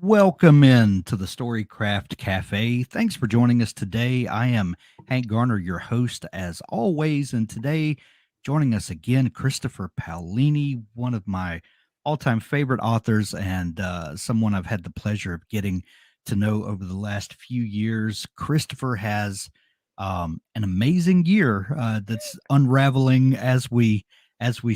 Welcome in to the Storycraft Cafe. Thanks for joining us today. I am Hank Garner, your host, as always. And today, joining us again, Christopher Paolini, one of my all time favorite authors and someone I've had the pleasure of getting to know over the last few years. Christopher has an amazing year that's unraveling as we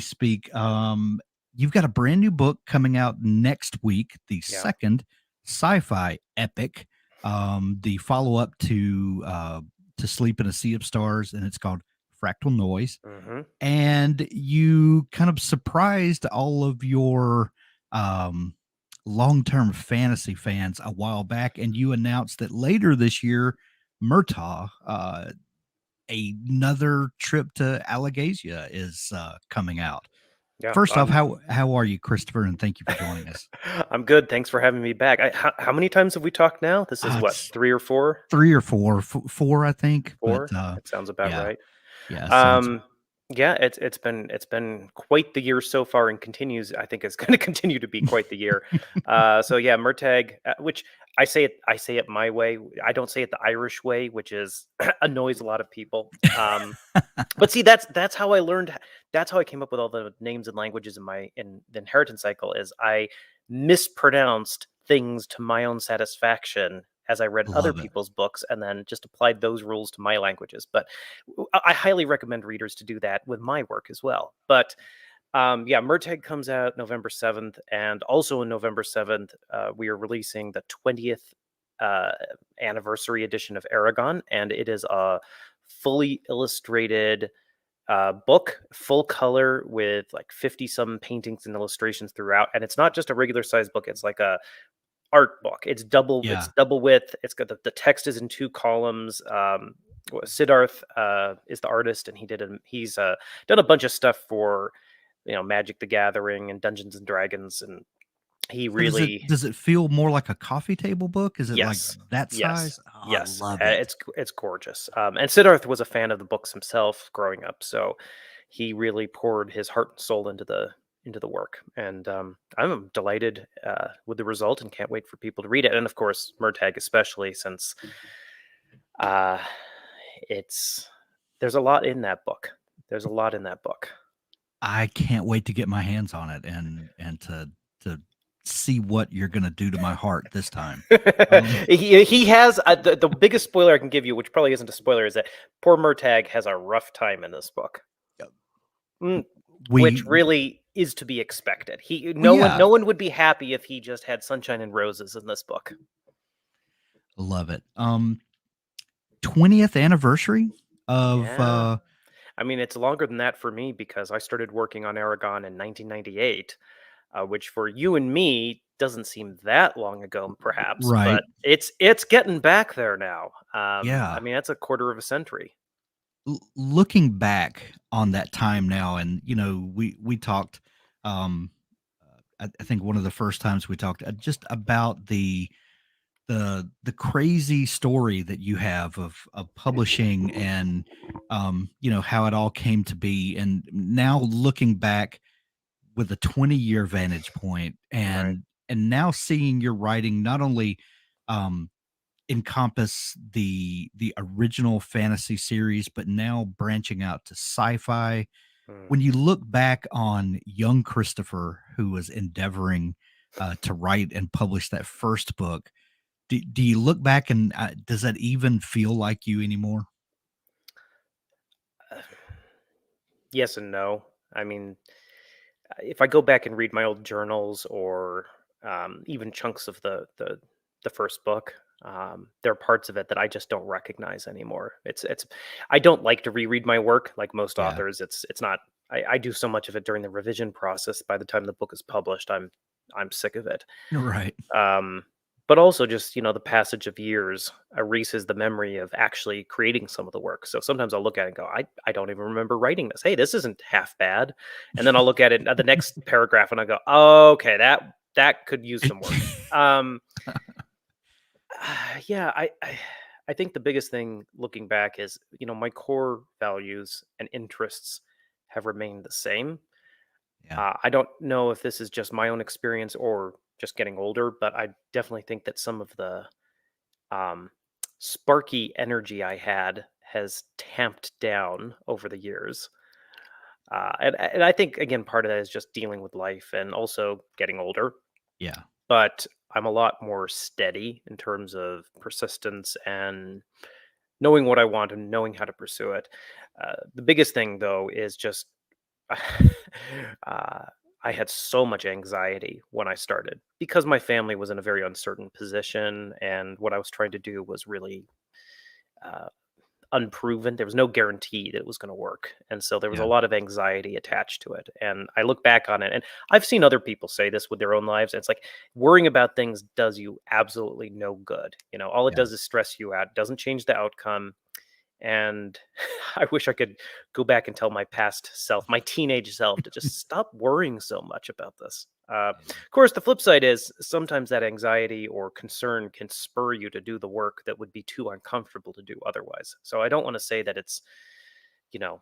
speak. You've got a brand new book coming out next week, the Yeah. second sci-fi epic, the follow-up to Sleep in a Sea of Stars, and it's called Fractal Noise. hmm And you kind of surprised all of your um, long-term fantasy fans a while back, and you announced that later this year, Murtaugh, another trip to Allegasia, is coming out. Yeah. First off, how are you, Christopher? And thank you for joining us. I'm good. Thanks for having me back. How many times have we talked now? This is what, It's three or four? three or four, four, I think. But Four? That sounds about yeah, right. yeah. So it's Um, yeah, it's been quite the year so far and continues. I think it's going to continue to be quite the year. So yeah, Murtag, which I say it my way. I don't say it the Irish way, which is annoys a lot of people. But see, that's how I learned. That's how I came up with all the names and languages in the inheritance cycle. Is I mispronounced things to my own satisfaction as I read other love it. people's books, and then just applied those rules to my languages. But I highly recommend readers to do that with my work as well. But yeah, Murtag comes out November 7th, and also on November 7th, we are releasing the 20th uh, anniversary edition of Aragon, and it is a fully illustrated book, full color with like 50 some paintings and illustrations throughout. And it's not just a regular size book; it's like a art book. It's double. It's Yeah. double width. It's got the text is in two columns. Siddharth is the artist, and he's done a bunch of stuff for Magic the Gathering and Dungeons and Dragons, and he So does it really does it feel more like a coffee table book? Is it like yes. that Yes. size? Oh, I Yes. love it. It's gorgeous. And Siddharth was a fan of the books himself growing up, so he really poured his heart and soul into the work. And I'm delighted with the result and can't wait for people to read it. And of course, Murtag especially, since uh, it's there's a lot in that book. There's a lot in that book. I can't wait to get my hands on it and to see what you're gonna do to my heart this time. Um, he has the biggest spoiler I can give you, which probably isn't a spoiler, is that poor Murtag has a rough time in this book. Mm, which we really is to be expected. He well, no one yeah, no one would be happy if he just had sunshine and roses in this book. love it. 20th anniversary of Yeah. I mean, it's longer than that for me because I started working on Aragon in 1998, which for you and me doesn't seem that long ago, perhaps, right. but it's getting back there now. I Yeah. mean, that's a quarter of a century. Looking back on that time now, and we talked, um I think one of the first times we talked, just about the crazy story that you have of publishing, and how it all came to be, and now looking back with a 20-year vantage point, Right. and now seeing your writing not only um encompass the original fantasy series, but now branching out to sci-fi. Mm. When you look back on young Christopher, who was endeavoring to write and publish that first book, do you look back and does that even feel like you anymore? Yes and no. I mean, if I go back and read my old journals or even chunks of the first book, there are parts of it that I just don't recognize anymore. It's I don't like to reread my work like most Yeah, authors. It's not. I do so much of it during the revision process. By the time the book is published, I'm sick of it. right. Um, but also just the passage of years erases the memory of actually creating some of the work. So sometimes I'll look at it and go, I don't even remember writing this. Hey, this isn't half bad. And then I'll look at it at the next paragraph and I go, oh, okay, that could use some work. Um, yeah, I think the biggest thing looking back is my core values and interests have remained the same. Yeah. I don't know if this is just my own experience or just getting older, but I definitely think that some of the um, sparky energy I had has tamped down over the years. And I think again part of that is just dealing with life and also getting older. Yeah. But I'm a lot more steady in terms of persistence and knowing what I want and knowing how to pursue it. The biggest thing though is just uh, I had so much anxiety when I started because my family was in a very uncertain position, and what I was trying to do was really uh, unproven. There was no guarantee that it was going to work. And so there was a Yeah. lot of anxiety attached to it. And I look back on it, and I've seen other people say this with their own lives. And it's like worrying about things does you absolutely no good. All it Yeah. does is stress you out, doesn't change the outcome. And I wish I could go back and tell my past self, my teenage self, to just stop worrying so much about this. Of course, the flip side is sometimes that anxiety or concern can spur you to do the work that would be too uncomfortable to do otherwise. So I don't want to say that it's, you know,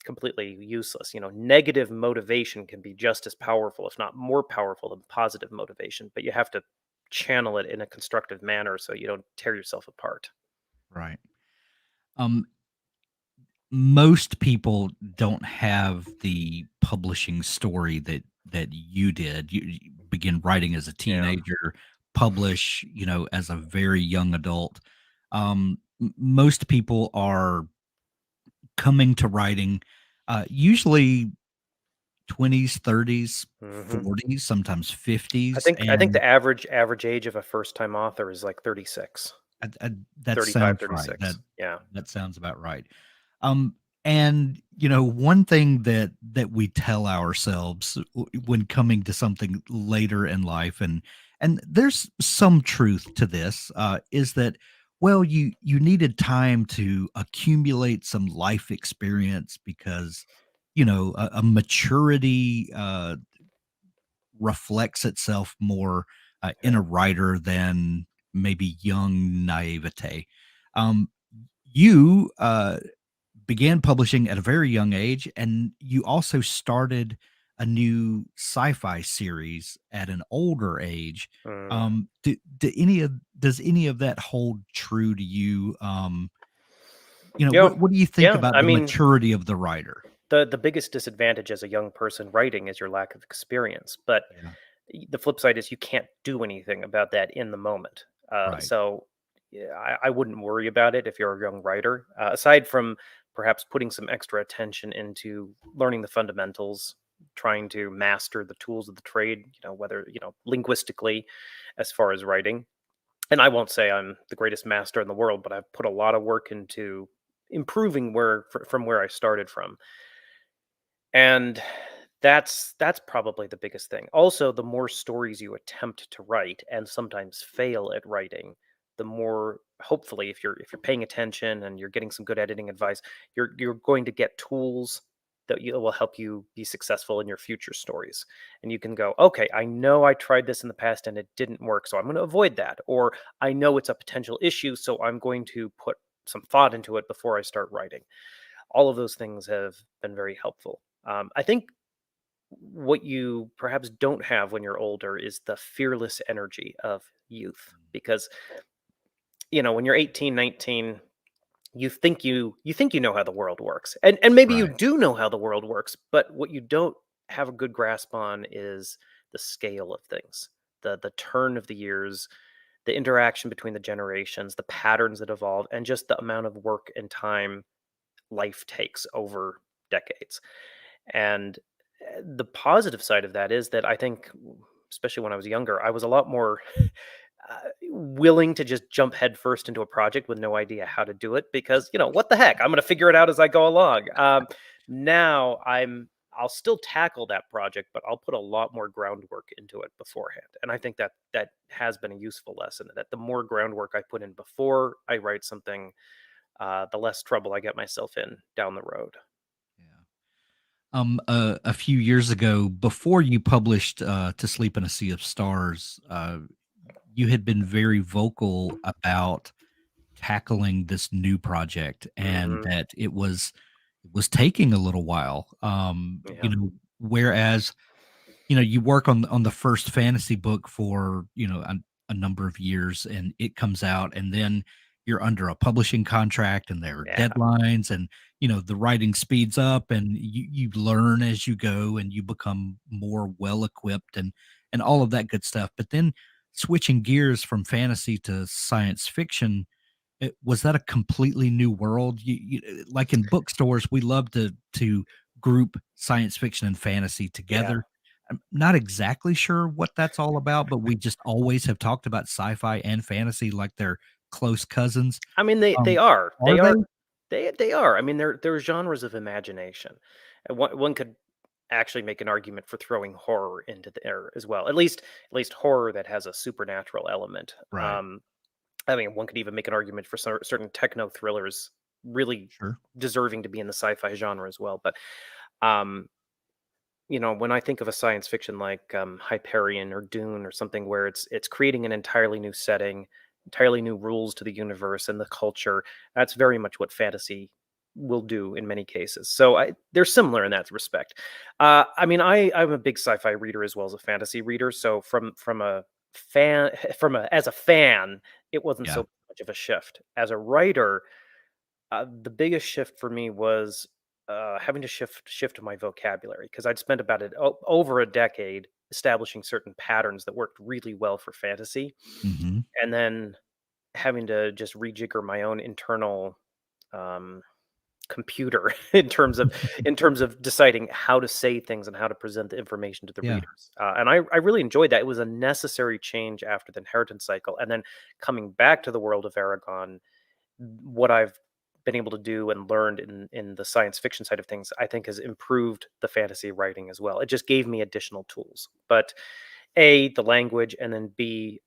completely useless. Negative motivation can be just as powerful, if not more powerful than positive motivation, but you have to channel it in a constructive manner so you don't tear yourself apart. Right. Um, most people don't have the publishing story that you did. You begin writing as a Yeah. teenager, publish, as a very young adult. Most people are coming to writing, usually 20s, 30s, hmm 40s, sometimes I 50s, think I think and the average age of a first time author is like 36, that 35, sounds right. That 36. Yeah. that sounds about right. Um, and one thing that we tell ourselves when coming to something later in life, and there's some truth to this, is that well, you needed time to accumulate some life experience because a maturity reflects itself more in Yeah. a writer than maybe young naivete. Um, you began publishing at a very young age, and you also started a new sci-fi series at an older age. Mm. Does any of that hold true to you? Yeah. What do you think Yeah. about I the mean, maturity of the writer? the biggest disadvantage as a young person writing is your lack of experience. But Yeah, the flip side is you can't do anything about that in the moment. right. So yeah, I wouldn't worry about it if you're a young writer. Aside from perhaps putting some extra attention into learning the fundamentals, trying to master the tools of the trade, whether, linguistically as far as writing. And I won't say I'm the greatest master in the world, but I've put a lot of work into improving from where I started from. And that's probably the biggest thing. Also, the more stories you attempt to write and sometimes fail at writing, the more hopefully if you're paying attention and you're getting some good editing advice, you're going to get tools that will help you be successful in your future stories. And you can go, okay, I know I tried this in the past and it didn't work, so I'm going to avoid that. Or I know it's a potential issue, so I'm going to put some thought into it before I start writing. All of those things have been very helpful. I think what you perhaps don't have when you're older is the fearless energy of youth, because when you're 18, 19, you think you know how the world works, and maybe you Right. do know how the world works, but what you don't have a good grasp on is the scale of things, the turn of the years, the interaction between the generations, the patterns that evolve, and just the amount of work and time life takes over decades. And the positive side of that is that I think, especially when I was younger, I was a lot more willing to just jump headfirst into a project with no idea how to do it because, what the heck? I'm going to figure it out as I go along. Now I'll still tackle that project, but I'll put a lot more groundwork into it beforehand. And I think that has been a useful lesson, that the more groundwork I put in before I write something, the less trouble I get myself in down the road. Yeah. A few years ago, before you published "To Sleep in a Sea of Stars," you had been very vocal about tackling this new project, and hmm that it was taking a little while. Yeah. Whereas you work on the first fantasy book for a number of years, and it comes out, and then you're under a publishing contract, and there are Yeah. deadlines, and the writing speeds up, and you learn as you go, and you become more well equipped, and all of that good stuff. But then switching gears from fantasy to science fiction, was that a completely new world? Like in bookstores, we love to group science fiction and fantasy Yeah. together. I'm not exactly sure what that's all about, but we just always have talked about sci-fi and fantasy like they're close cousins. I mean, they Um, are. are they? They are. I mean, they're genres of imagination. And one could actually make an argument for throwing horror into there as well. At least horror that has a supernatural element. Right. I mean, one could even make an argument for certain techno thrillers really Sure. deserving to be in the sci-fi genre as well. But um, when I think of a science fiction like Hyperion or Dune or something where it's creating an entirely new setting, entirely new rules to the universe and the culture, that's very much what fantasy will do in many cases. So they're similar in that respect. I mean, I'm a big sci-fi reader as well as a fantasy reader. So from a fan as a fan, it wasn't Yeah. so much of a shift. As a writer, the biggest shift for me was having to shift my vocabulary because I'd spent about over a decade establishing certain patterns that worked really well for fantasy, Mhm. and then having to just rejigger my own internal um, computer in terms of deciding how to say things and how to present the information to the Yeah. readers. And I really enjoyed that. It was a necessary change after the inheritance cycle, and then coming back to the world of Aragon, what I've been able to do and learned in the science fiction side of things, I think has improved the fantasy writing as well. It just gave me additional tools. But A, the language, and then B,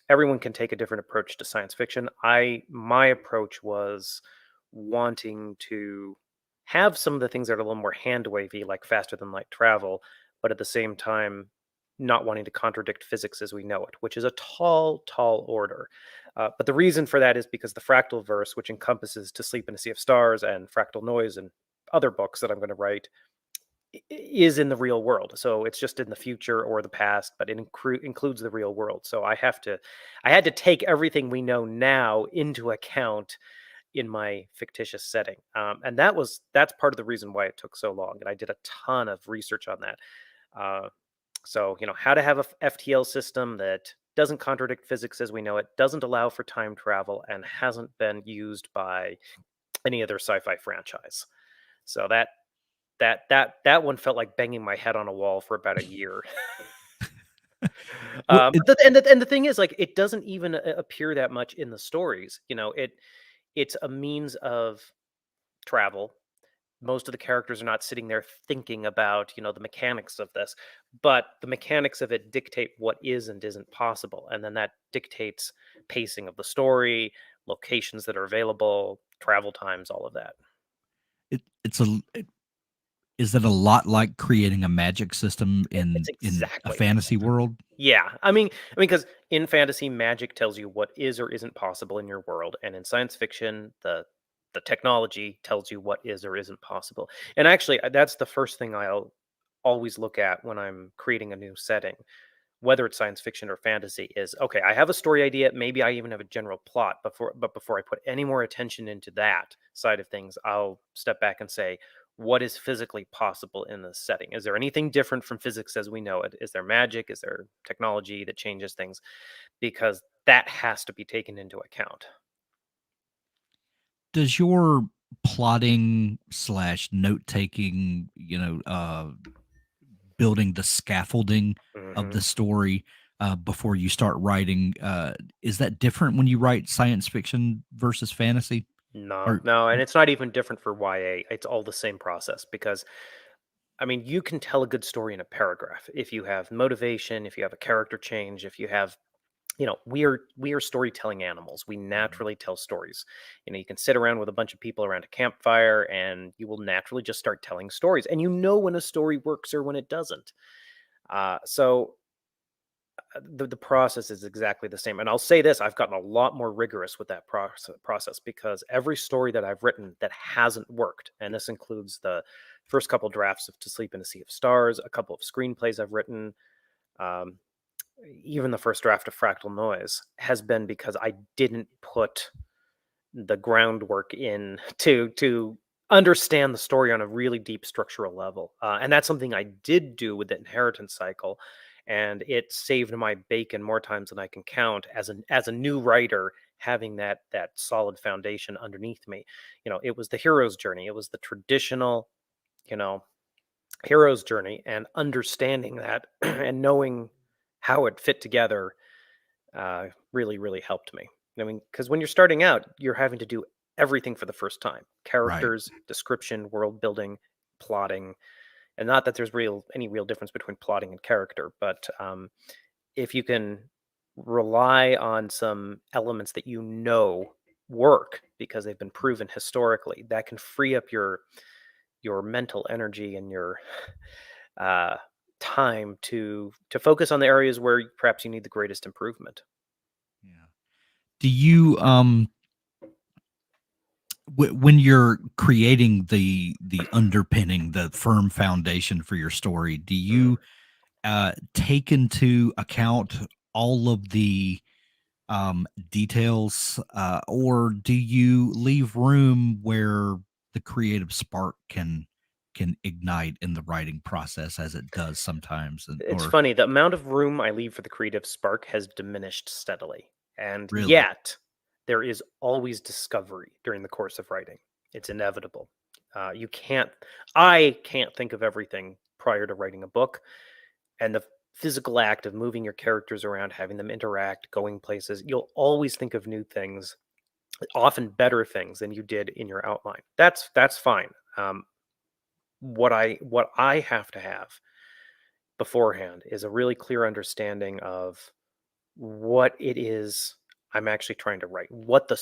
everyone can take a different approach to science fiction. My approach was wanting to have some of the things that are a little more hand wavy, like faster than light travel, but at the same time, not wanting to contradict physics as we know it, which is a tall, tall order. But the reason for that is because the fractal verse, which encompasses To Sleep in a Sea of Stars and Fractal Noise and other books that I'm going to write, is in the real world. So it's just in the future or the past, but it includes the real world. So I had to take everything we know now into account in my fictitious setting. And that's part of the reason why it took so long. And I did a ton of research on that. Uh, so, how to have a FTL system that doesn't contradict physics as we know it, doesn't allow for time travel, and hasn't been used by any other sci-fi franchise. So that one felt like banging my head on a wall for about a year. Well, And the thing is, like, it doesn't even appear that much in the stories. It's a means of travel. Most of the characters are not sitting there thinking about the mechanics of this, but the mechanics of it dictate what is and isn't possible, and then that dictates pacing of the story, locations that are available, travel times, all of that. it's is it a lot like creating a magic system It's in a exactly. fantasy world? Yeah, I mean, because in fantasy, magic tells you what is or isn't possible in your world, and in science fiction, the technology tells you what is or isn't possible. And actually, that's the first thing I'll always look at when I'm creating a new setting, whether it's science fiction or fantasy. Is okay. I have a story idea. Maybe I even have a general plot. Before I put any more attention into that side of things, I'll step back and say, what is physically possible in this setting? Is there anything different from physics as we know it? Is there magic? Is there technology that changes things? Because that has to be taken into account. Does your plotting slash note taking, building the scaffolding of Hmm. the story before you start writing, is that different when you write science fiction versus fantasy? No, Or no, and it's not even different for YA. It's all the same process because I mean, you can tell a good story in a paragraph if you have motivation, if you have a character change, if you have we are storytelling animals. We Mhm. naturally tell stories. You can sit around with a bunch of people around a campfire and you will naturally just start telling stories, and you know when a story works or when it doesn't. So the process is exactly the same. And I'll say this, I've gotten a lot more rigorous with that process because every story that I've written that hasn't worked, and this includes the first couple drafts of To Sleep in a Sea of Stars, a couple of screenplays I've written, um, even the first draft of Fractal Noise, has been because I didn't put the groundwork in to understand the story on a really deep structural level. And that's something I did do with the inheritance cycle, and it saved my bacon more times than I can count as a new writer, having that solid foundation underneath me. It was the hero's journey. It was the traditional, you know, hero's journey, and understanding that and knowing how it fit together really, really helped me. I mean, because when you're starting out, you're having to do everything for the first time: Right. characters, description, world building, plotting. And not that there's any real difference between plotting and character, but if you can rely on some elements that work because they've been proven historically, that can free up your mental energy and your uh, time to focus on the areas where perhaps you need the greatest improvement. Yeah. Do you when you're creating the underpinning, the firm foundation for your story, do Mm. you take into account all of the details, or do you leave room where the creative spark can ignite in the writing process as it does sometimes? And It's or funny, the amount of room I leave for the creative spark has diminished steadily. And really, yet, there is always discovery during the course of writing. It's inevitable. You can't, I can't think of everything prior to writing a book. And the physical act of moving your characters around, having them interact, going places, you'll always think of new things, often better things than you did in your outline. That's fine. What I have to have beforehand is a really clear understanding of what it is I'm actually trying to write, what the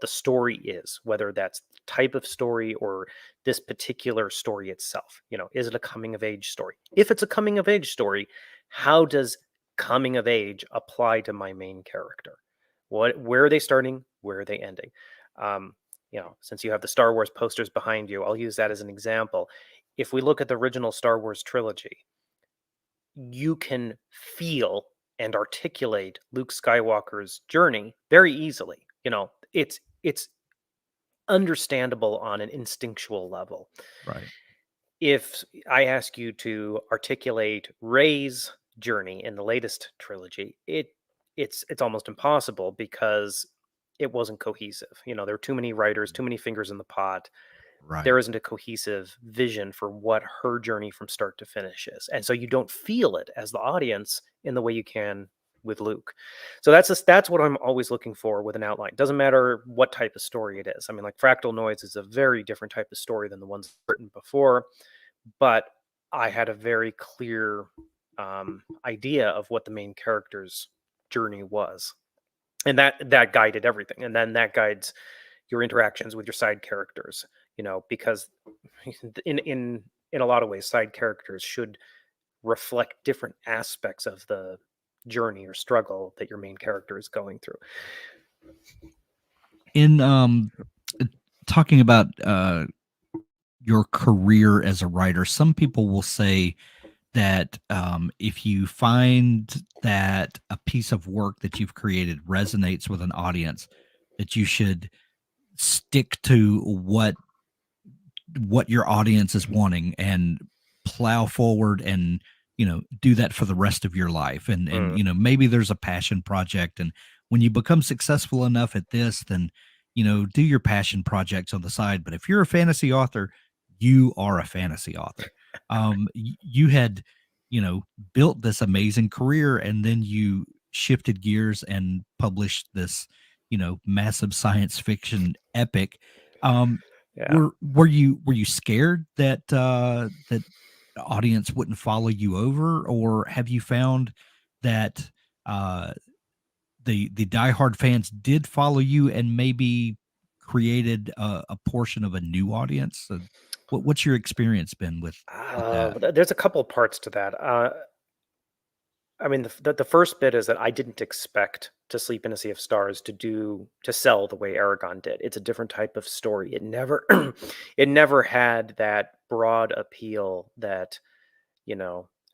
story is, whether that's the type of story or this particular story itself. Is it a coming of age story? If it's a coming of age story, how does coming of age apply to my main character? Where are they starting? Where are they ending? Um, since you have the Star Wars posters behind you, I'll use that as an example. If we look at the original Star Wars trilogy, you can feel and articulate Luke Skywalker's journey very easily. It's understandable on an instinctual level. right, If I ask you to articulate Rey's journey in the latest trilogy, it's almost impossible because it wasn't cohesive. There are too many writers, too many fingers in the pot. right. There isn't a cohesive vision for what her journey from start to finish is. And so you don't feel it as the audience in the way you can with Luke. So that's what I'm always looking for with an outline. Doesn't matter what type of story it is. I mean, like Fractal Noise is a very different type of story than the ones written before, but I had a very clear idea of what the main character's journey was, and that guided everything. And then that guides your interactions with your side characters. Because in a lot of ways, side characters should reflect different aspects of the journey or struggle that your main character is going through. In uh, talking about your career as a writer, some people will say that if you find that a piece of work that you've created resonates with an audience, that you should stick to what your audience is wanting and plow forward and do that for the rest of your life. And Mm, maybe there's a passion project, and when you become successful enough at this, then do your passion projects on the side. But if you're a fantasy author, you are a fantasy author. You had built this amazing career, and then you shifted gears and published this massive science fiction epic. um yeah. were you scared that that the audience wouldn't follow you over, or have you found that uh the diehard fans did follow you and maybe created a portion of a new audience? What's your experience been with that? There's a couple parts to that. I mean, the first bit is that I didn't expect To Sleep in a Sea of Stars to sell the way Aragon did. It's a different type of story. It never it never had that broad appeal that,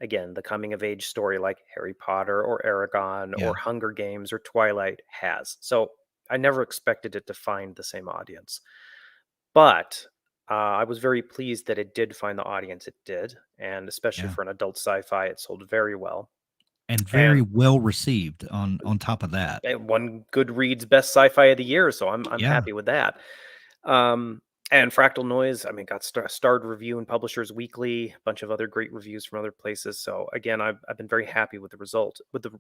again, the coming of age story like Harry Potter or Aragon or Yeah. Hunger Games or Twilight has. So I never expected it to find the same audience. But I was very pleased that it did find the audience it did, and especially Yeah. for an adult sci-fi, it sold very well. And very And well received on top of that. it won Goodreads Best Sci-Fi of the Year, so I'm Yeah. happy with that. Um, and Fractal Noise, I mean, got starred review in Publishers Weekly, a bunch of other great reviews from other places. So again, I've been very happy with the result, with the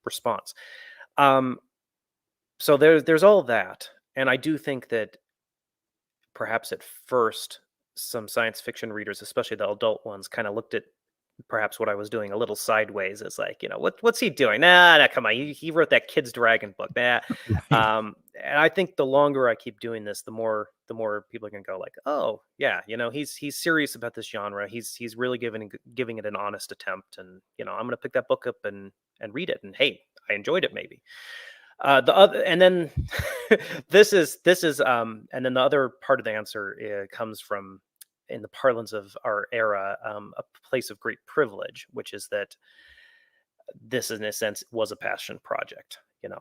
response. Um, so there's all that, and I do think that perhaps at first some science fiction readers, especially the adult ones, kind of looked at perhaps what I was doing a little sideways. As like, what's he doing? Nah, come on, he wrote that kid's dragon book. Nah. Right. And I think the longer I keep doing this, the more people are gonna go like, oh yeah, he's serious about this genre. He's really giving it an honest attempt, and I'm gonna pick that book up and read it. And hey, I enjoyed it maybe. The other, and then and then the other part of the answer comes from, in the parlance of our era, a place of great privilege, which is that this, in a sense, was a passion project.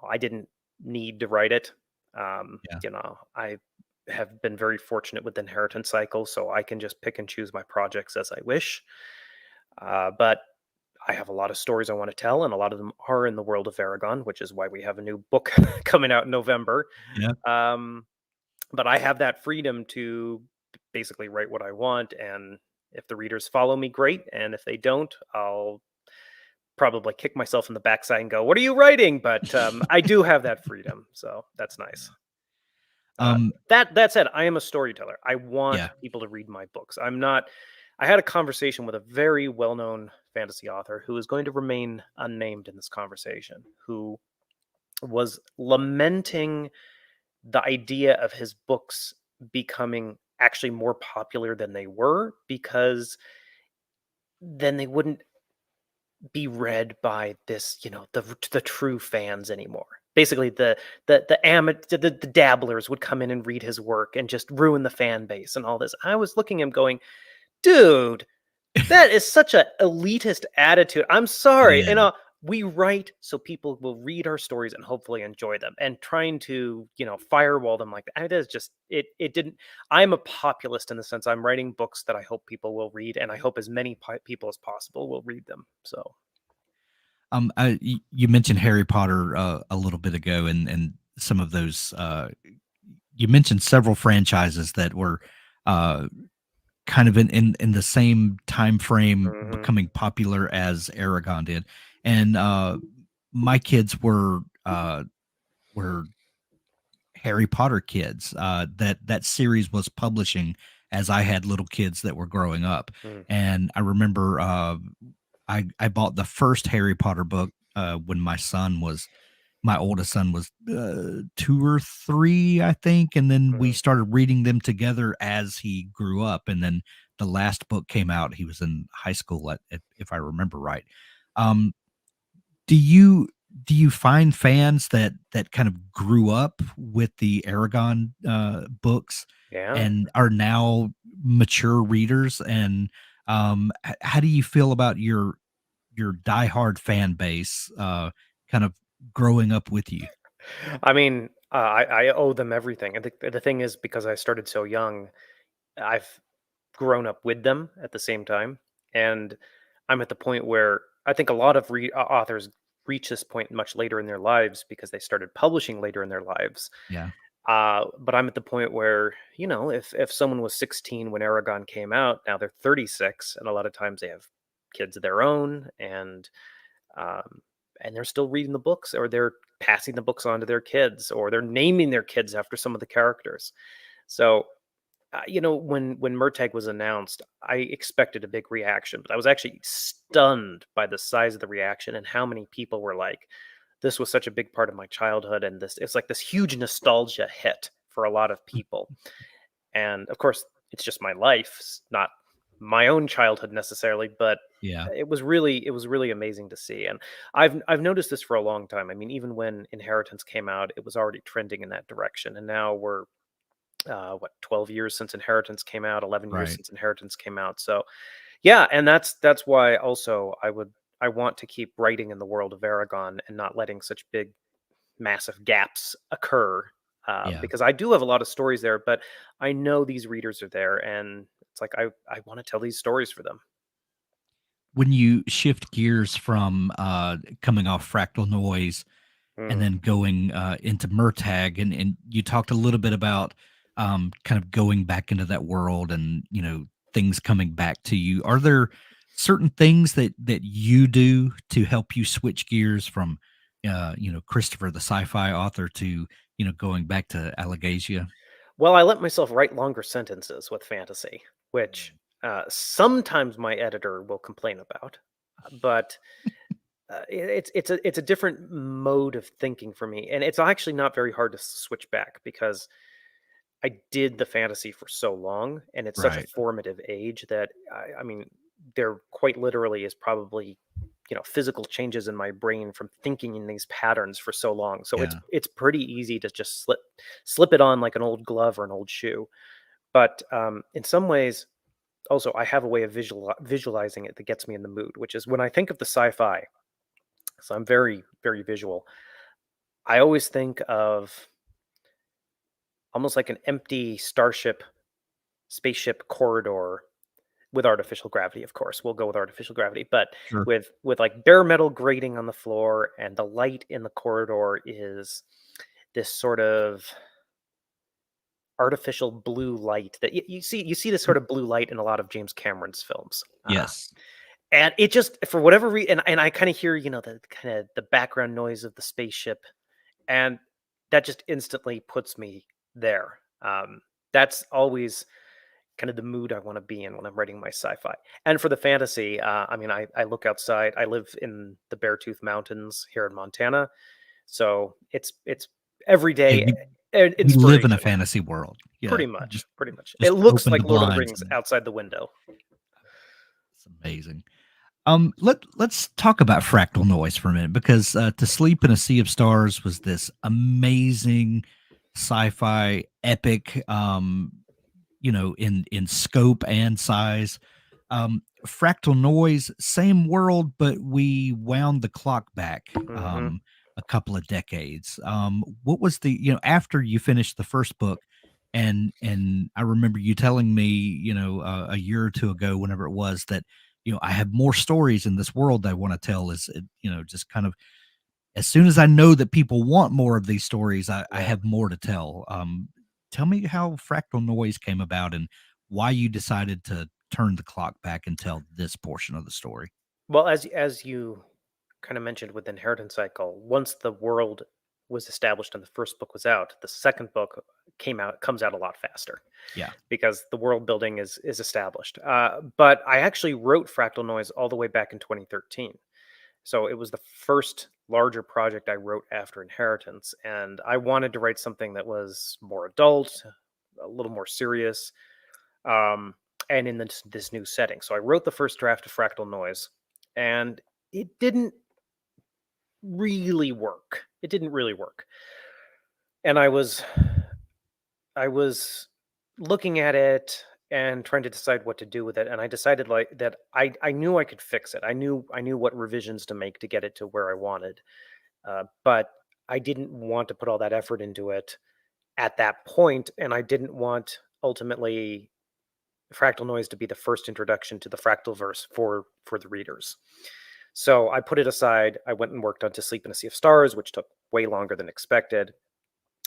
I didn't need to write it. Yeah. I have been very fortunate with the inheritance cycle, so I can just pick and choose my projects as I wish. But I have a lot of stories I want to tell, and a lot of them are in the world of Aragon, which is why we have a new book coming out in November. Yeah. Um, but I have that freedom to basically write what I want, and if the readers follow me, great, and if they don't, I'll probably kick myself in the backside and go, "What are you writing?" But I do have that freedom, so that's nice. Uh, Um, that said, I am a storyteller. I want yeah. people to read my books. I'm not. I had a conversation with a very well-known fantasy author who is going to remain unnamed in this conversation, who was lamenting the idea of his books becoming actually more popular than they were, because then they wouldn't be read by this, the true fans anymore. Basically, the dabblers would come in and read his work and just ruin the fan base and all this. I was looking at him going, dude, that is such a elitist attitude. I'm It sorry. is. We write so people will read our stories and hopefully enjoy them. And trying to, firewall them like that is just it didn't. I'm a populist in the sense I'm writing books that I hope people will read, and I hope as many people as possible will read them. So You mentioned Harry Potter a little bit ago, and some of those. You mentioned several franchises that were uh, kind of in the same time frame mhm, becoming popular as Aragon did, and my kids were Harry Potter kids. That series was publishing as I had little kids that were growing up, mm, and I remember I bought the first Harry Potter book when my oldest son was 2 or 3, I think, and then we mhm. started reading them together as he grew up, and then the last book came out. He was in high school, if I remember right. Um, do you find fans that kind of grew up with the Aragon books Yeah. and are now mature readers? And how do you feel about your diehard fan base kind of growing up with you? I mean, I owe them everything. And the thing is, because I started so young, I've grown up with them at the same time. And I'm at the point where I think a lot of authors reach this point much later in their lives because they started publishing later in their lives. Yeah. But I'm at the point where, if someone was 16 when Aragon came out, now they're 36, and a lot of times they have kids of their own, um, and they're still reading the books, or they're passing the books on to their kids, or they're naming their kids after some of the characters. So, when Murtagh was announced, I expected a big reaction, but I was actually stunned by the size of the reaction and how many people were like, "This was such a big part of my childhood," and it's like this huge nostalgia hit for a lot of people. And of course, it's just my life, not my own childhood necessarily, but Yeah. it was really amazing to see. And I've noticed this for a long time. I mean, even when Inheritance came out, it was already trending in that direction. And now we're 12 years since Inheritance came out, 11 years Right. since Inheritance came out. So yeah, and that's why also I want to keep writing in the world of Aragon and not letting such big massive gaps occur, Yeah. because I do have a lot of stories there, but I know these readers are there, and it's like I want to tell these stories for them. When you shift gears from coming off Fractal Noise and Mm. then going into Murtag, and you talked a little bit about kind of going back into that world and things coming back to you. Are there certain things that you do to help you switch gears from Christopher the sci-fi author to going back to Allegasia? Well, I let myself write longer sentences with fantasy, which sometimes my editor will complain about, but it's a different mode of thinking for me, and it's actually not very hard to switch back because I did the fantasy for so long, and it's such a Right. formative age that I mean, there quite literally is probably physical changes in my brain from thinking in these patterns for so long. So Yeah. it's pretty easy to just slip it on like an old glove or an old shoe. But in some ways, also I have a way of visualizing it that gets me in the mood, which is when I think of the sci-fi. So I'm very very visual. I always think of almost like an empty spaceship corridor with artificial gravity. Of course we'll go with artificial gravity, but Sure. with like bare metal grating on the floor, and the light in the corridor is this sort of artificial blue light that you see this Mm. sort of blue light in a lot of James Cameron's films. Yes. And it just, for whatever reason, and I kind of hear the kind of the background noise of the spaceship, and that just instantly puts me there. That's always kind of the mood I want to be in when I'm writing my sci-fi. And for the fantasy, I mean, I look outside. I live in the Beartooth Mountains here in Montana, so it's every Yeah. day We live in a inspiration. fantasy world. Yeah. Pretty much, pretty much. It Just looks open the like Lord of the blinds Rings and outside the window. it's amazing. Let's talk about Fractal Noise for a minute because To Sleep in a Sea of Stars was this amazing sci-fi epic, in scope and size. Fractal Noise, same world, but we wound the clock back Hmm. a couple of decades. What was the after you finished the first book, and I remember you telling me a year or two ago, whenever it was, that I have more stories in this world I want to tell. Is just kind of as soon as I know that people want more of these stories, I Yeah. have more to tell. Tell me how Fractal Noise came about and why you decided to turn the clock back and tell this portion of the story. Well, as you kind of mentioned with the inheritance cycle, once the world was established and the first book was out, the second book comes out a lot faster Yeah. because the world building is established. But I actually wrote Fractal Noise all the way back in 2013. So it was the first larger project I wrote after Inheritance, and I wanted to write something that was more adult, a little more serious, um, and in this new setting. So I wrote the first draft of Fractal Noise, and it didn't really work. It didn't really work, and I was looking at it and trying to decide what to do with it, and I decided like that I knew I could fix it. I knew what revisions to make to get it to where I wanted, but I didn't want to put all that effort into it at that point, and I didn't want ultimately Fractal Noise to be the first introduction to the fractal verse for the readers. So I put it aside. I went and worked on To Sleep in a Sea of Stars, which took way longer than expected.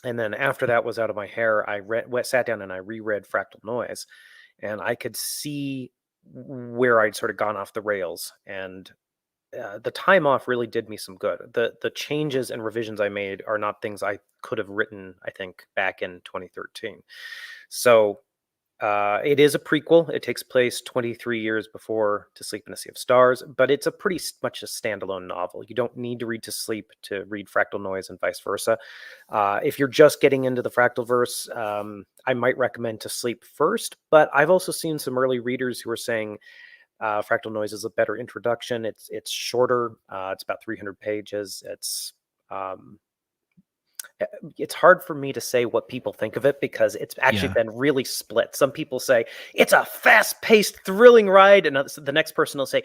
And then after that was out of my hair, sat down and I reread Fractal Noise, and I could see where I'd sort of gone off the rails. And the time off really did me some good. The changes and revisions I made are not things I could have written, I think, back in 2013. So it is a prequel. It takes place 23 years before To Sleep in a Sea of Stars, but it's a pretty much a standalone novel. You don't need to read To Sleep to read Fractal Noise and vice versa. If you're just getting into the Fractalverse, I might recommend To Sleep first, but I've also seen some early readers who are saying Fractal Noise is a better introduction. It's shorter. It's about 300 pages. Um, it's hard for me to say what people think of it because it's actually Yeah. been really split. Some people say it's a fast-paced, thrilling ride, and the next person will say,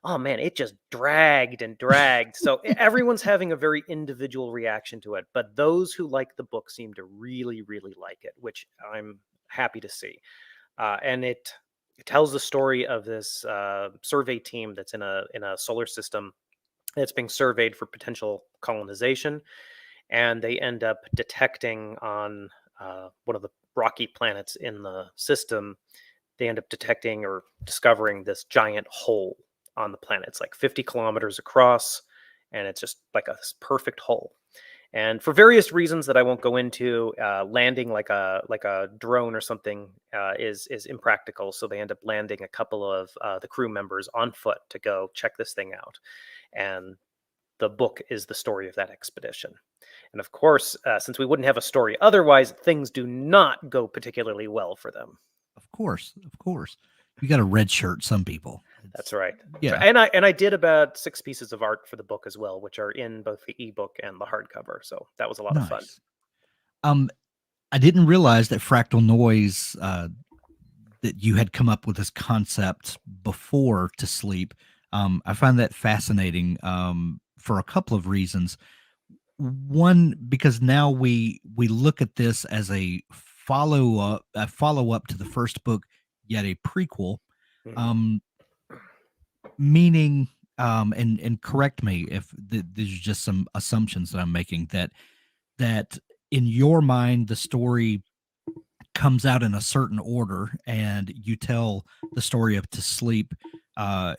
"Oh man, it just dragged and dragged." So everyone's having a very individual reaction to it, but those who like the book seem to really, really like it, which I'm happy to see. And it tells the story of this survey team that's in a solar system that's being surveyed for potential colonization, and they end up detecting on one of the rocky planets in the system. They end up detecting or discovering this giant hole on the planet. It's like 50 kilometers across, and it's just like this perfect hole. And for various reasons that I won't go into, landing like a drone or something is impractical. So they end up landing a couple of the crew members on foot to go check this thing out. And the book is the story of that expedition. And of course, since we wouldn't have a story otherwise, things do not go particularly well for them. Of course. Of course. You got a red shirt, some people. That's It's right. That's right. yeah. And I did about 6 pieces of art for the book as well, which are in both the ebook and the hardcover. So that was a lot of fun. Nice. Um, I didn't realize that Fractal Noise, that you had come up with this concept before to sleep. I find that fascinating, for a couple of reasons. One, because now we look at this as a follow up to the first book, yet a prequel. Mhm. Um, Meaning, and correct me if these are just some assumptions that I'm making, that in your mind the story comes out in a certain order, and you tell the story of To Sleep, uh,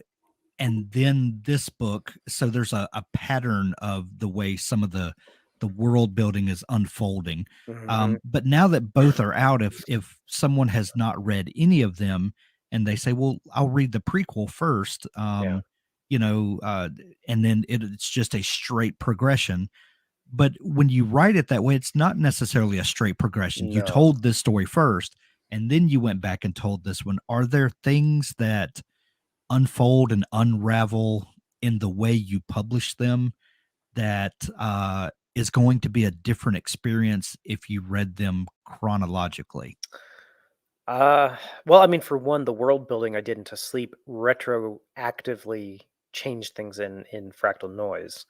and then this book. So there's a pattern of the way some of the world building is unfolding. Mhm. But now that both are out, if someone has not read any of them and they say, "Well, I'll read the prequel first," Yeah. you know, and then it's just a straight progression. But when you write it that way, it's not necessarily a straight progression. You No. told this story first, and then you went back and told this one. Are there things that unfold and unravel in the way you publish them that is going to be a different experience if you read them chronologically? Uh, well, I mean, for one, the world building I did into Sleep retroactively changed things in Fractal Noise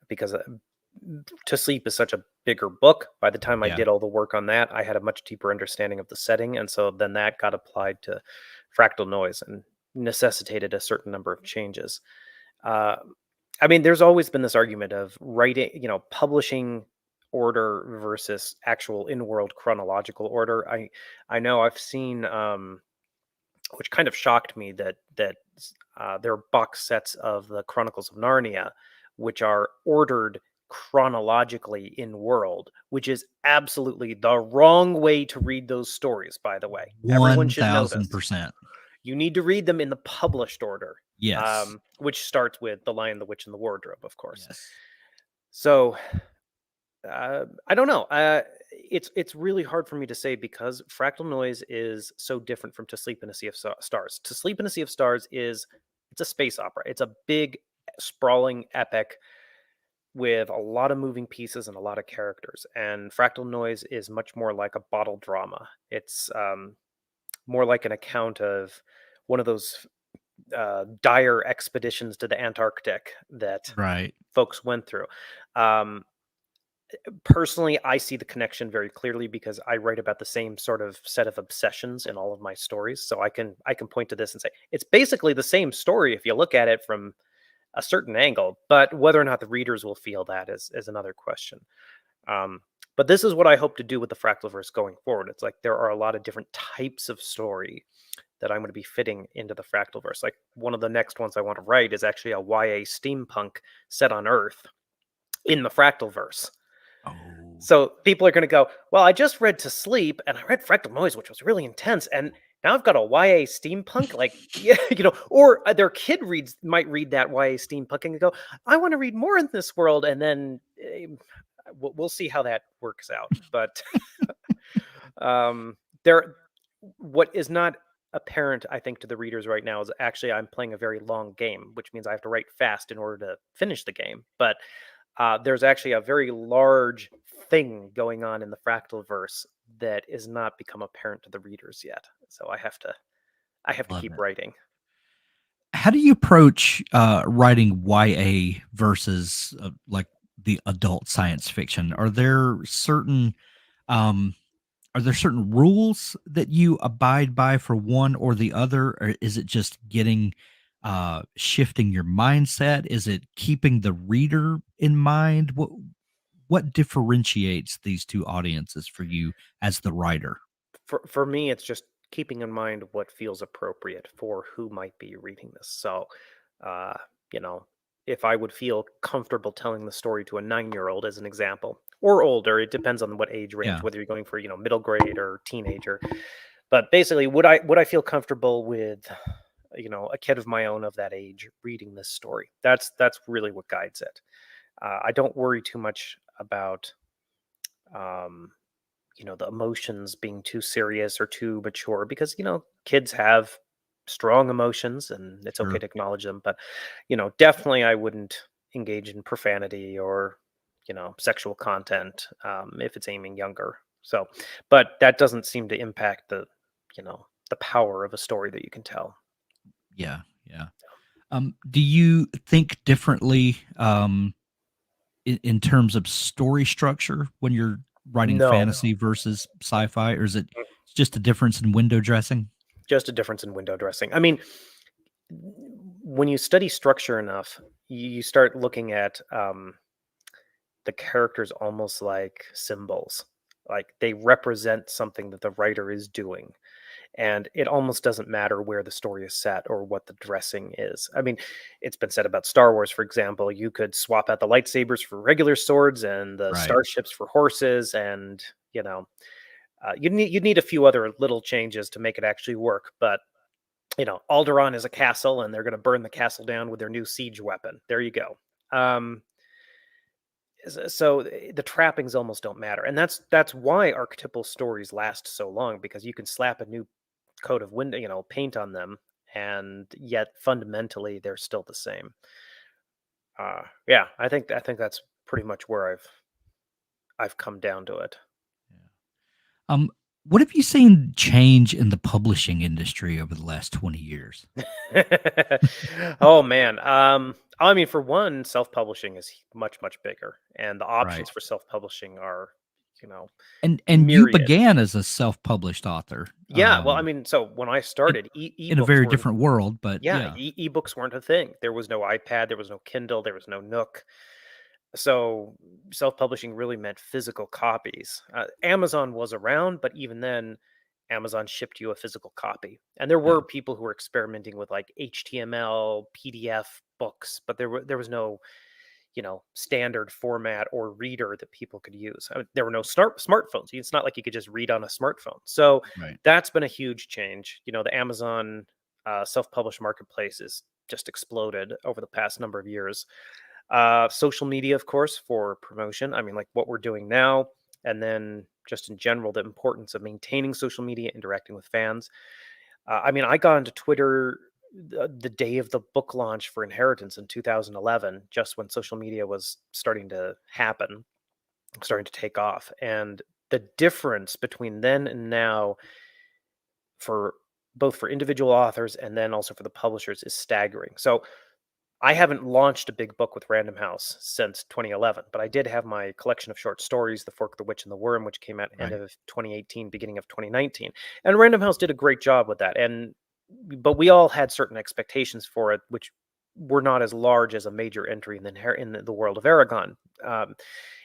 because To Sleep is such a bigger book. By the time I Yeah. did all the work on that, I had a much deeper understanding of the setting, and so then that got applied to Fractal Noise and necessitated a certain number of changes. Uh, I mean, there's always been this argument of writing, publishing order versus actual in-world chronological order. I know I've seen, which kind of shocked me, that there are box sets of the Chronicles of Narnia, which are ordered chronologically in world, which is absolutely the wrong way to read those stories. By the way, everyone should know this. 1000%. You need to read them in the published order, Yes. which starts with The Lion, the Witch, and the Wardrobe, of course. Yes. So I don't know. It's really hard for me to say because Fractal Noise is so different from To Sleep in a Sea of Stars. To Sleep in a Sea of Stars it's a space opera. It's a big, sprawling epic with a lot of moving pieces and a lot of characters. And Fractal Noise is much more like a bottle drama. It's more like an account of one of those dire expeditions to the Antarctic that Right. folks went through. Um, Personally, I see the connection very clearly because I write about the same sort of set of obsessions in all of my stories. So I can point to this and say it's basically the same story if you look at it from a certain angle. But whether or not the readers will feel that is another question. Um, but this is what I hope to do with the Fractalverse going forward. It's like there are a lot of different types of story that I'm going to be fitting into the Fractalverse. Like one of the next ones I want to write is actually a YA steampunk set on Earth in the Fractalverse. Oh, So people are going to go, well, I just read To Sleep and I read Fractal Noise, which was really intense, and now I've got a YA steampunk, like yeah, or their kid might read that YA steampunk and go, I want to read more in this world, and then we'll see how that works out. But there, what is not apparent, I think, to the readers right now is actually I'm playing a very long game, which means I have to write fast in order to finish the game. But there's actually a very large thing going on in the Fractal verse that is not become apparent to the readers yet. So I have to Love keep it. writing. How do you approach writing YA versus like the adult science fiction? Um, are there certain rules that you abide by for one or the other, or is it just getting shifting your mindset? Is it keeping the reader in mind? What differentiates these two audiences for you as the writer? For me, it's just keeping in mind what feels appropriate for who might be reading this. So, uh, you know, if I would feel comfortable telling the story to a 9-year-old, as an example, or older, it depends on what age range, Yeah, whether you're going for middle grade or teenager. But basically, would I feel comfortable with a kid of my own of that age reading this story? That's really what guides it. I don't worry too much about um, the emotions being too serious or too mature, because kids have strong emotions and it's okay sure. to acknowledge them. But definitely I wouldn't engage in profanity or sexual content if it's aiming younger. So, but that doesn't seem to impact the power of a story that you can tell. Yeah, yeah. Do you think differently in terms of story structure when you're writing No. fantasy versus sci-fi, or is it just a difference in window dressing? Just a difference in window dressing. I mean, when you study structure enough, you start looking at the characters almost like symbols. Like they represent something that the writer is doing. And it almost doesn't matter where the story is set or what the dressing is. I mean, it's been said about Star Wars, for example, you could swap out the lightsabers for regular swords and the Right. starships for horses, and you'd need a few other little changes to make it actually work. But Alderaan is a castle, and they're going to burn the castle down with their new siege weapon. There you go. Um, so the trappings almost don't matter, and that's why archetypal stories last so long, because you can slap a new coat of window paint on them, and yet fundamentally they're still the same. Yeah, I think that's pretty much where I've come down to it. Yeah. Um, what have you seen change in the publishing industry over the last 20 years? Oh man. I mean, for one, self-publishing is much bigger, and the Right. options for self-publishing are, you know, And you myriad. began as a self-published author, Yeah, well, I mean, so when I in started, in a ebooks very were different world, but yeah, yeah. ebooks weren't a thing. There was no iPad, there was no Kindle, there was no Nook. So self-publishing really meant physical copies. Amazon was around, but even then, Amazon shipped you a physical copy. And there Yeah. were people who were experimenting with like HTML, PDF books, but there was no standard format or reader that people could use. There were no smartphones. It's not like you could just read on a smartphone. So Right. that's been a huge change. The Amazon self-published marketplace has just exploded over the past number of years. Social media, of course, for promotion. I mean, like what we're doing now, and then just in general, the importance of maintaining social media, interacting with fans. I mean, I got into Twitter the day of the book launch for Inheritance in 2011, just when social media was starting to happen, starting to take off. And the difference between then and now, for both for individual authors and then also for the publishers, is staggering. So I haven't launched a big book with Random House since 2011, but I did have my collection of short stories, The Fork, the Witch, and the Worm, which came out end Right. of 2018, beginning of 2019. And Random House did a great job with that. But we all had certain expectations for it, which were not as large as a major entry in the world of Aragon. Um,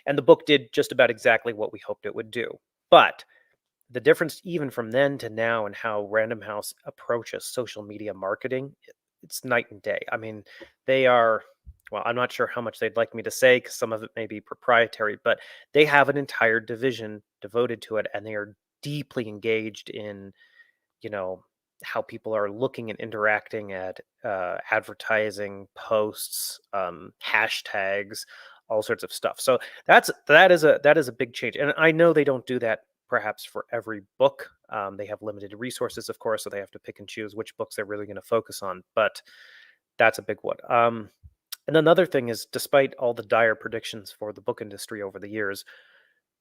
and the book did just about exactly what we hoped it would do. But the difference even from then to now and how Random House approaches social media marketing, it's night and day. I mean, they are, well, I'm not sure how much they'd like me to say because some of it may be proprietary, but they have an entire division devoted to it, and they are deeply engaged in, you know, how people are looking and interacting at advertising posts, hashtags, all sorts of stuff. So that is a big change, and I know they don't do that perhaps for every book. They have limited resources, of course, so they have to pick and choose which books they're really going to focus on. But that's a big one. And another thing is, despite all the dire predictions for the book industry over the years,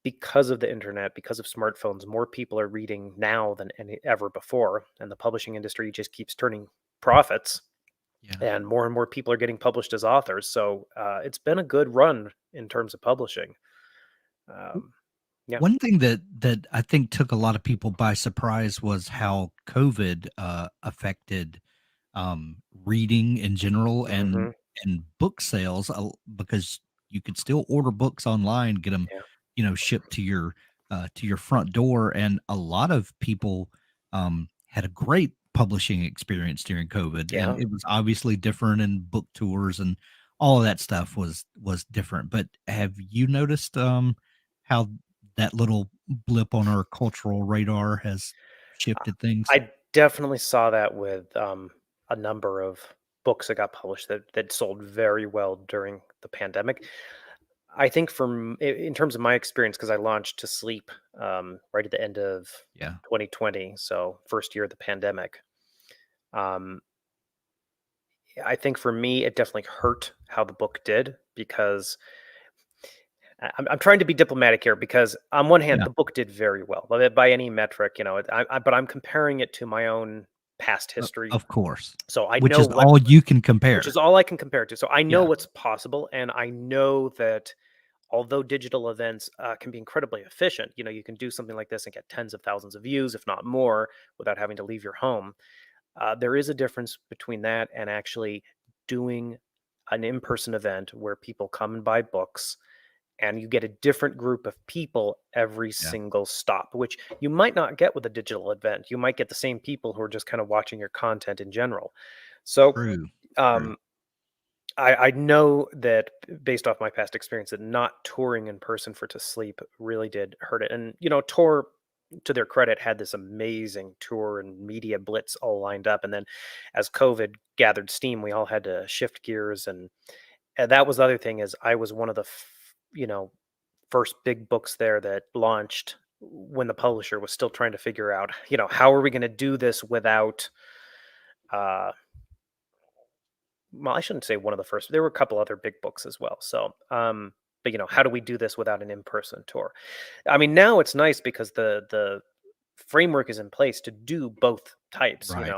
because of the internet, because of smartphones, more people are reading now than any ever before, and the publishing industry just keeps turning profits, Yeah. and more people are getting published as authors. So it's been a good run in terms of publishing. Um, yeah, One thing that I think took a lot of people by surprise was how COVID affected reading in general hmm and book sales, because you could still order books online, get them, yeah, shipped to your front door, and a lot of people had a great publishing experience during COVID, and yeah. it was obviously different, and book tours and all of that stuff was different. But have you noticed how that little blip on our cultural radar has Uh, shifted things? I definitely saw that with a number of books that got published that sold very well during the pandemic. I think in terms of my experience, because I launched to sleep right at the end of Yeah. 2020, so first year of the pandemic. Um, I think for me, it definitely hurt how the book did because I'm trying to be diplomatic here because on one hand, Yeah. the book did very well by any metric, but I'm comparing it to my own past history. Of course, So I which know is all you can which is compare. all I can compare it to. So I know Yeah, what's possible, and I know that although digital events can be incredibly efficient, you can do something like this and get tens of thousands of views, if not more, without having to leave your home. There is a difference between that and actually doing an in-person event where people come and buy books, and you get a different group of people every yeah, single stop, which you might not get with a digital event. You might get the same people who are just kind of watching your content in general. So true, true. um, I know that based off my past experience, that not touring in person for To Sleep really did hurt it. And Tor, to their credit, had this amazing tour and media blitz all lined up. And then, as COVID gathered steam, we all had to shift gears. And that was the other thing is I was one of the first big books there that launched when the publisher was still trying to figure out, how are we going to do this without uh well, I shouldn't say one of the first. There were a couple other big books as well. So, but how do we do this without an in-person tour? I mean, now it's nice because the framework is in place to do both types. Right.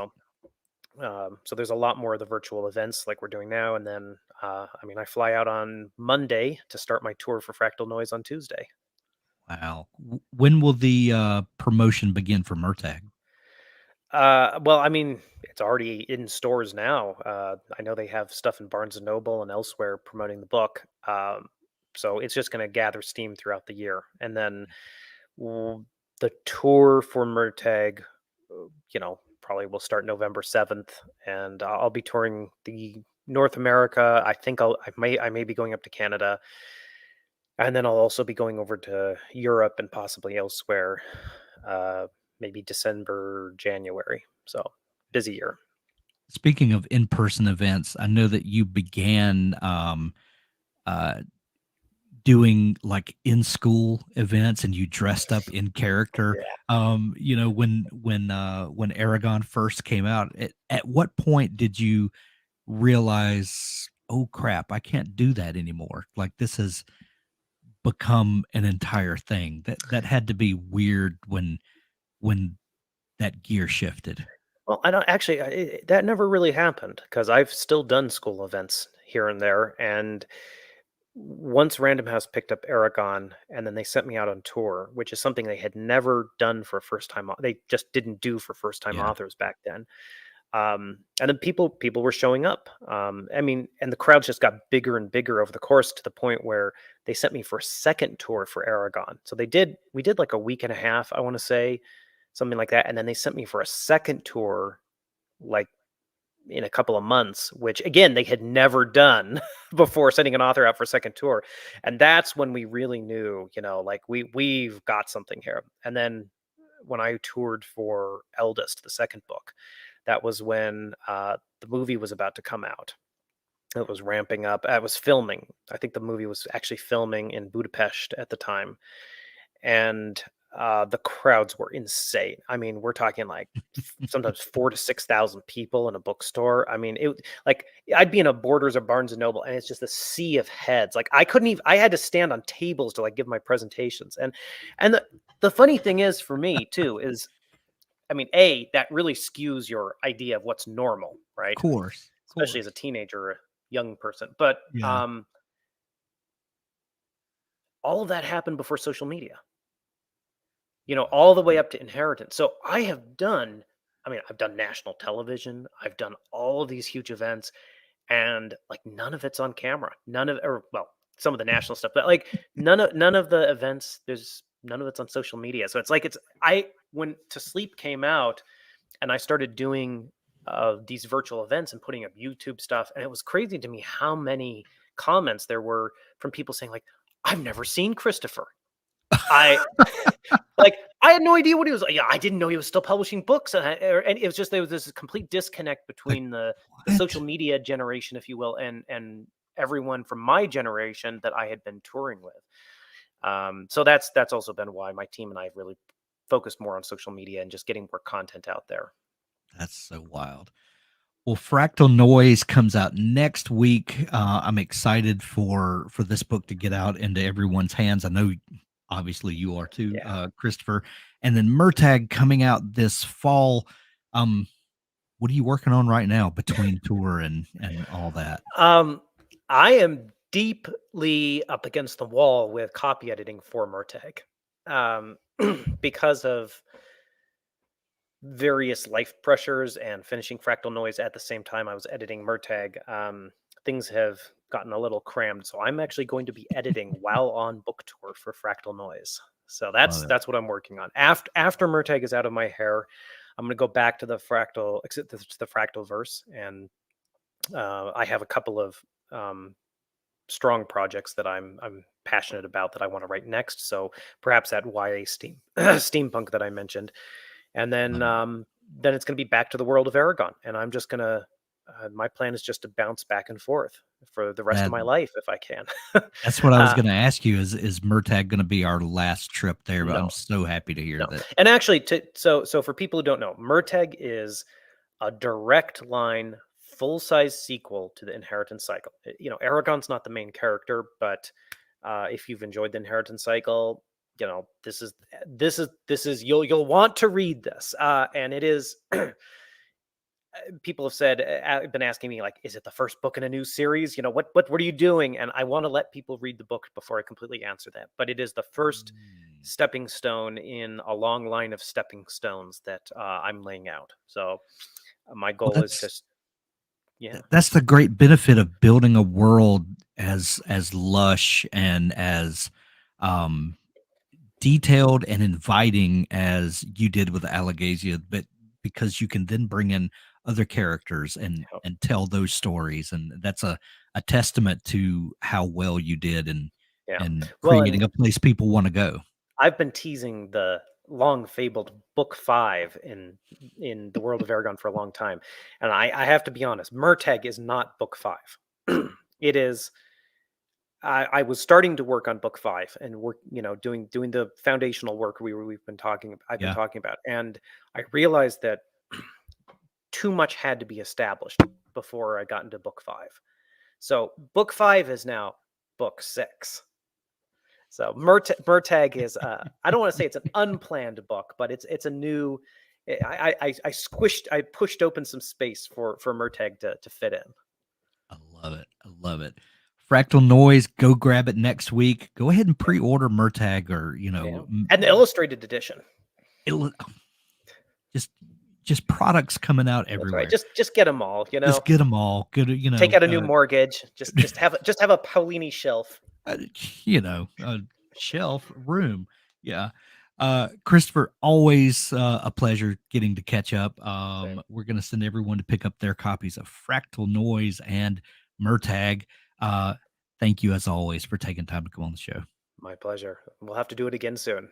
So there's a lot more of the virtual events like we're doing now, and then I mean, I fly out on Monday to start my tour for Fractal Noise on Tuesday. Wow. When will the promotion begin for Murtag? Well, I mean, it's already in stores now. I know they have stuff in Barnes and Noble and elsewhere promoting the book. So it's just going to gather steam throughout the year, and then the tour for Murtag, probably will start November 7th, and I'll be touring the North America. I think I may be going up to Canada, and then I'll also be going over to Europe and possibly elsewhere. Uh, Maybe December, January. So busy year. Speaking of in-person events, I know that you began uh, doing like in-school events, and you dressed up in character. Yeah. When Aragon first came out, at what point did you realize, oh crap, I can't do that anymore? Like, this has become an entire thing. That had to be weird when that gear shifted. Well, I don't actually. That never really happened because I've still done school events here and there. And once Random House picked up Aragon, and then they sent me out on tour, which is something they had never done for first time. They just didn't do for first time Yeah. authors back then. And then people were showing up. I mean, and the crowds just got bigger and bigger over the course to the point where they sent me for a second tour for Aragon. So we did like a week and a half, I want to say, something like that, and then they sent me for a second tour, like in a couple of months, which again they had never done before sending an author out for a second tour, and that's when we really knew, like we've got something here. And then when I toured for Eldest, the second book, that was when the movie was about to come out. It was ramping up. It was filming. I think the movie was actually filming in Budapest at the time, and The crowds were insane. I mean, we're talking like sometimes 4 to 6,000 people in a bookstore. I mean, it like I'd be in a Borders or Barnes and Noble, and it's just a sea of heads. Like I couldn't even. I had to stand on tables to like give my presentations. And the funny thing is for me too is, I mean, that really skews your idea of what's normal, Of right? course. Of Especially as a course. teenager or a young person. But Yeah. all of that happened before social media. All the way up to Inheritance. So I've done national television, I've done all of these huge events, and like none of it's on camera. None of or well, some of the national stuff, but like none of the events, there's none of it's on social media. So it's like when To Sleep came out and I started doing these virtual events and putting up YouTube stuff, and it was crazy to me how many comments there were from people saying like, I've never seen Christopher. I like, I had no idea what he was. Yeah, I didn't know he was still publishing books, and it was just there was this complete disconnect Like, between the social what? media generation, if you will, and everyone from my generation that I had been touring with. So that's also been why my team and I have really focused more on social media and just getting more content out there. That's so wild. Well, Fractal Noise comes out next week. I'm excited for this book to get out into everyone's hands. I know, obviously, you are too, Yeah. Christopher. And then Murtag coming out this fall. Um, what are you working on right now between tour and all that? Um, I am deeply up against the wall with copy editing for Murtag, um, because of various life pressures and finishing Fractal Noise at the same time I was editing Murtag. Things have gotten a little crammed, so I'm actually going to be editing while on book tour for Fractal Noise. So Love it. that's what I'm working on. After Murtag is out of my hair, I'm going to go back to the Fractal verse, and I have a couple of um, strong projects that I'm passionate about that I want to write next. So perhaps that YA steampunk that I mentioned, and Love it. then it's going to be back to the world of Aragon, and I'm just gonna. My plan is just to bounce back and forth for the rest of That my life if I can. that's what I was uh, going to ask you. Is Murtag going to be our last trip there? But I'm no, so happy to hear no, that. and actually, so for people who don't know, Murtag is a direct line, full size sequel to the Inheritance Cycle. Aragon's not the main character, but if you've enjoyed the Inheritance Cycle, this is you'll want to read this, and it is. People have said, been asking me like, is it the first book in a new series? What are you doing? And I want to let people read the book before I completely answer that. But it is the first Mm. stepping stone in a long line of stepping stones that I'm laying out. So my Well, goal is just, yeah, that's the great benefit of building a world as lush and as um detailed and inviting as you did with Allegasia, but because you can then bring in other characters and tell those stories, and that's a testament to how well you did yeah. and Well, and creating a place people want to go. I've been teasing the long fabled book 5 in the world of Aragon for a long time, and I have to be honest, Murtag is not book 5. It is. I was starting to work on book 5 and work, doing the foundational work I've been Yeah. talking about, and I realized that too much had to be established before I got into book 5. So book 5 is now book 6. So Murtag is, I don't want to say it's an unplanned book, but it's a new. I pushed open some space for Murtag to fit in. I love it. I love it. Fractal Noise, go grab it next week. Go ahead and Yeah, pre-order Murtag, or yeah. And the illustrated edition. it'll just just products coming out That's right. everywhere. Just get them all. Just get them all. Good, Take out a new mortgage. Just have a Paolini shelf. uh, a shelf room. Yeah. Christopher, always a pleasure getting to catch up. Same. We're going to send everyone to pick up their copies of Fractal Noise and Murtag. Uh, thank you, as always, for taking time to come on the show. My pleasure. We'll have to do it again soon.